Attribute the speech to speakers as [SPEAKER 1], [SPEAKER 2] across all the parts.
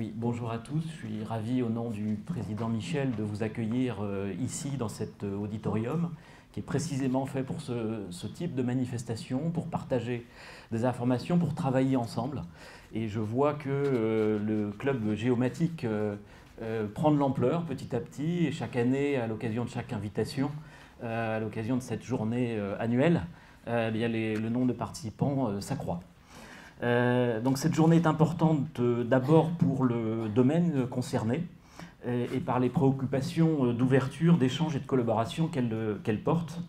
[SPEAKER 1] Oui, bonjour à tous. Je suis ravi, au nom du président Michel, de vous accueillir ici, dans cet auditorium, qui est précisément fait pour ce type de manifestation, pour partager des informations, pour travailler ensemble. Et je vois que le club géomatique prend de l'ampleur petit à petit, et chaque année, à l'occasion de chaque invitation, à l'occasion de cette journée annuelle, eh bien, le nombre de participants s'accroît. Donc cette journée est importante d'abord pour le domaine concerné et par les préoccupations d'ouverture, d'échange et de collaboration qu'elle porte.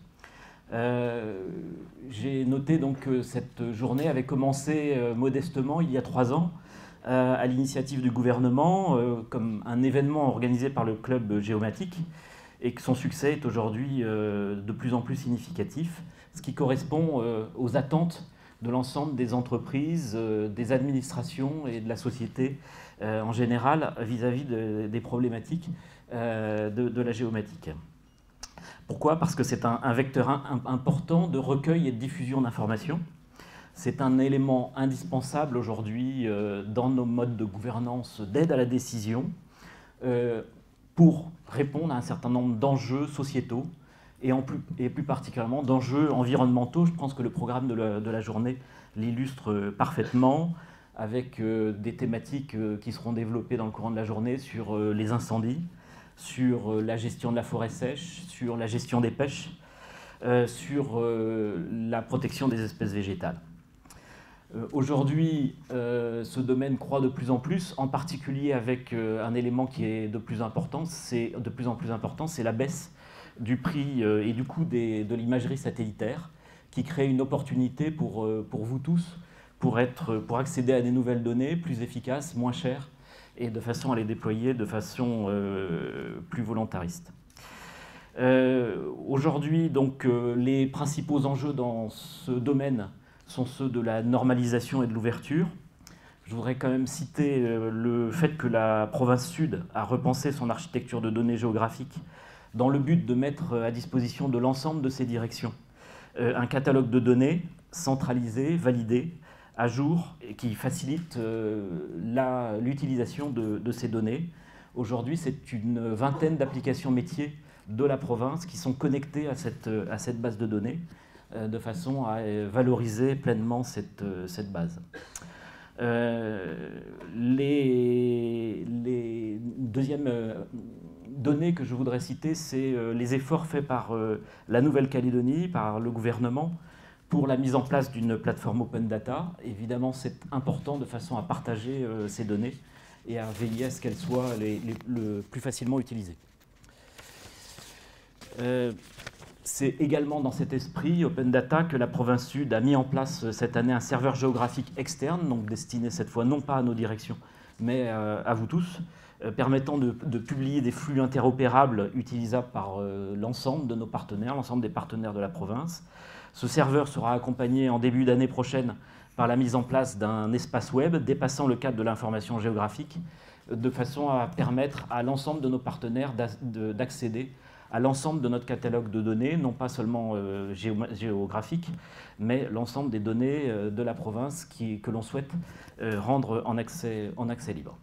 [SPEAKER 1] J'ai noté donc que cette journée avait commencé modestement il y a 3 ans à l'initiative du gouvernement comme un événement organisé par le club géomatique et que son succès est aujourd'hui de plus en plus significatif, ce qui correspond aux attentes de l'ensemble des entreprises, des administrations et de la société en général vis-à-vis des problématiques de la géomatique. Pourquoi ? Parce que c'est un vecteur important de recueil et de diffusion d'informations. C'est un élément indispensable aujourd'hui dans nos modes de gouvernance d'aide à la décision pour répondre à un certain nombre d'enjeux sociétaux et plus particulièrement d'enjeux environnementaux. Je pense que le programme de la journée l'illustre parfaitement, avec des thématiques qui seront développées dans le courant de la journée sur les incendies, sur la gestion de la forêt sèche, sur la gestion des pêches, sur la protection des espèces végétales. Aujourd'hui, ce domaine croît de plus en plus, en particulier avec un élément qui est de plus en plus important, c'est la baisse du prix et du coût de l'imagerie satellitaire, qui crée une opportunité pour vous tous, pour accéder à des nouvelles données plus efficaces, moins chères, et de façon à les déployer de façon plus volontariste. Aujourd'hui, donc, les principaux enjeux dans ce domaine sont ceux de la normalisation et de l'ouverture. Je voudrais quand même citer le fait que la province Sud a repensé son architecture de données géographiques dans le but de mettre à disposition de l'ensemble de ces directions un catalogue de données centralisé, validé, à jour, et qui facilite l'utilisation de ces données. Aujourd'hui, c'est une vingtaine d'applications métiers de la province qui sont connectées à cette base de données, de façon à valoriser pleinement cette base. Les deuxièmes données que je voudrais citer, c'est les efforts faits par la Nouvelle-Calédonie, par le gouvernement, pour la mise en place d'une plateforme open data. Évidemment, c'est important de façon à partager ces données et à veiller à ce qu'elles soient le plus facilement utilisées. C'est également dans cet esprit Open Data que la province Sud a mis en place cette année un serveur géographique externe, donc destiné cette fois non pas à nos directions, mais à vous tous, permettant de publier des flux interopérables utilisables par l'ensemble de nos partenaires, l'ensemble des partenaires de la province. Ce serveur sera accompagné en début d'année prochaine par la mise en place d'un espace web dépassant le cadre de l'information géographique, de façon à permettre à l'ensemble de nos partenaires d'accéder à l'ensemble de notre catalogue de données, non pas seulement géographique, mais l'ensemble des données de la province que l'on souhaite rendre en accès libre.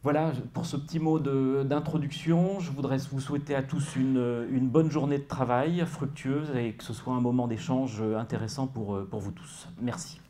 [SPEAKER 1] Voilà pour ce petit mot d'introduction. Je voudrais vous souhaiter à tous une bonne journée de travail fructueuse et que ce soit un moment d'échange intéressant pour vous tous. Merci.